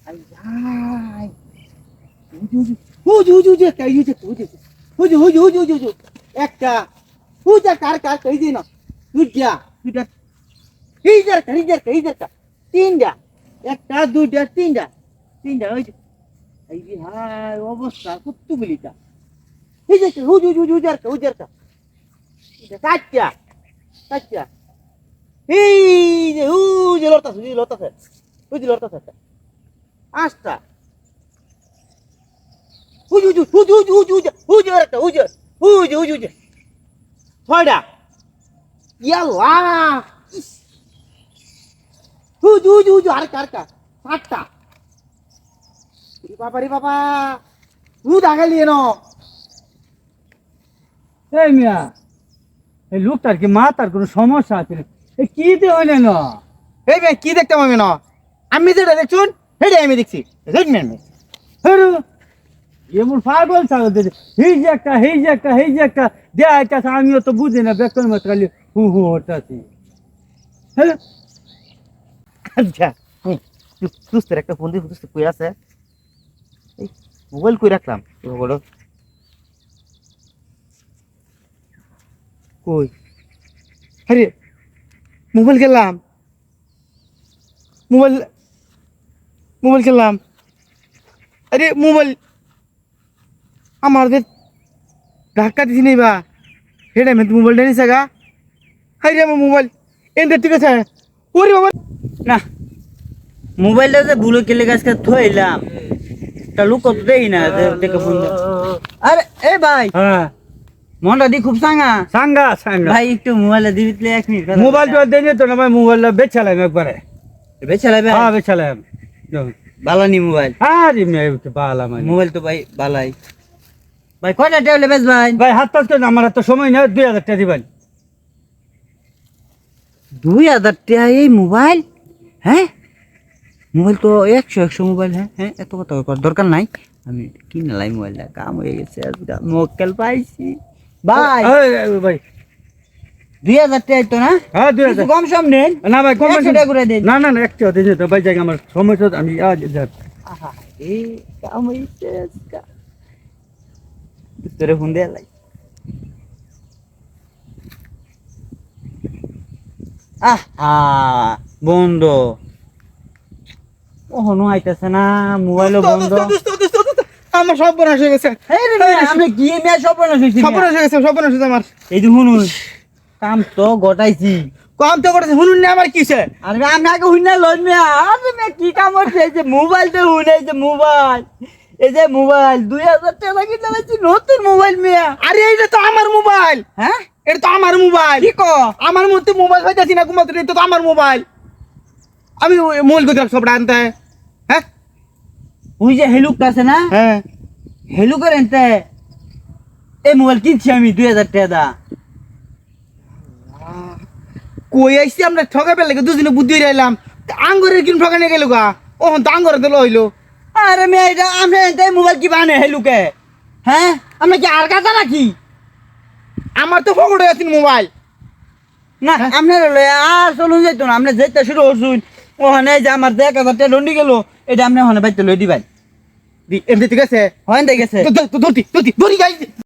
Ai ai. হুজু কাই হইছে হুজু একটা হুজা কার কই দিন দুইটা হিজার তিনটা একটা দুইটা তিনটা ওই এই যে হাই অবস্থা কতগুলিটা হিজার হুজুর এটা কাচ্চা এই যে হুজু লড়তাছে আস্তা হুজু ছয়টা ইয়াল্লা হুজু আর সাতটা রে বাবা হুদ আগালিয়ে ন এই মিয়া এই লোকটার কি মাথার কোনো সমস্যা আছে এই কি দিয়ে হইলে না এই মেয়ে কি দেখতে পাবে না আমি যেটা দেখছুন সেটাই আমি দেখছি হেরু এমন পাগল ছাগল দিদি এই যে একটা দেয়া একটা আমিও তো বুঝি না বেকন মত খালি হু হতাছি হ্যাঁ আচ্ছা সুস্থের একটা ফোন দিয়ে কই আছে এই মোবাইল কই রাখলাম বড় কই আরে মোবাইল গেলাম আরে মোবাইল আমার ধাক্কা দিছি নেই বা হেডে আমি মোবাইলটা নিছে গা হাইরে আমার মোবাইল এনতে ঠিক আছে ওরে বাবা না মোবাইলটা যে ভুলে কেলে গাছকে থইলাম তা লোক তো দেই না দেখে ফোন আরে এ ভাই হ্যাঁ মনটা দি খুব সাঙ্গা ভাই একটু মোবাইলটা দিবি 1 মিনিট মোবাইলটা দেনে তো না ভাই মোবাইলটা বেচালাম একবারে বেচালাবে হ্যাঁ বেচালাম বালানি মোবাইল আরে মেয়ে বালা মানে মোবাইল তো ভাই বালাই ভাই কয়টা টেবলে বেচ ভাই ভাই হাত পাস করে আমার তো সময় না 2000 টাকা দিবেন 2000 টাকা এই মোবাইল হ্যাঁ মোবাইল তো 100 মোবাইল হ্যাঁ এত কথা করার দরকার নাই আমি কিনে লাই মোবাইলটা কাম হয়ে গেছে আজকে মক্কেল পাইছি ভাই ভাই 2000 টাকা তো না হ্যাঁ 2000 কম সম নেন না ভাই কম 100 টাকা করে দেন না একটু দিন তো ভাই জায়গা আমার সময় তো আমি আজ যাব আহা এই কাম হইছে আজকে তোরে ফোন দেয়া লাই আহা বন্ধ ওহনো আইতাছে না মোবাইলও বন্ধ আমার সব বনাশ হয়ে গেছে আমি গিয়ে মেয়ে সর্বনাশ হইছি সর্বনাশ হয়ে গেছে আমার এই যে শুনুন কাম তো গটাইছি কম তো করেছে শুনুন না আমার কিসে আরে আমি আগে হুইনা লই মিয়া আরে মে কি কাম হচ্ছে এই যে মোবাইল তো হুইনা এই যে মোবাইল 2000 টাকা কিনে লাইছি নতুন মোবাইল মিয়া আরে এইটা তো আমার মোবাইল হ্যাঁ এটা তো আমার মোবাইল কি কো আমার মধ্যে মোবাইল পাইতাছি না কুমাত্র এটা তো আমার মোবাইল আমি মোবাইল কোথায় সব আনতে হ্যাঁ ওই যে হেলুক আছে না হ্যাঁ হেলুকের এনতে এই মোবাইল কিনছি আমি 2000 টাকা দা কই আইছি আমরা ঠকাবে লাগে দুদিনে বুদ্ধি রাইলাম আঙ্গুরের কিন ঠকানে গেল গা ওহন তো আঙ্গুরে দিল হইলো আরে মেয়ে এটা আমরা এনতে মোবাইল কি বানে হেলুকে হ্যাঁ আমরা কি আর কাটা নাকি আমার তো ফকড়ে আছে মোবাইল না আপনার আর চলুন যাইতো না আমরা যাইতে শুরু করছুন ওখানে যে আমার 1000 টাকা দন্ডি গেল এটা আপনি ওখানে বাইতে লই দিবেন এমনি ঠিক আছে হয় গেছে ধরি গাই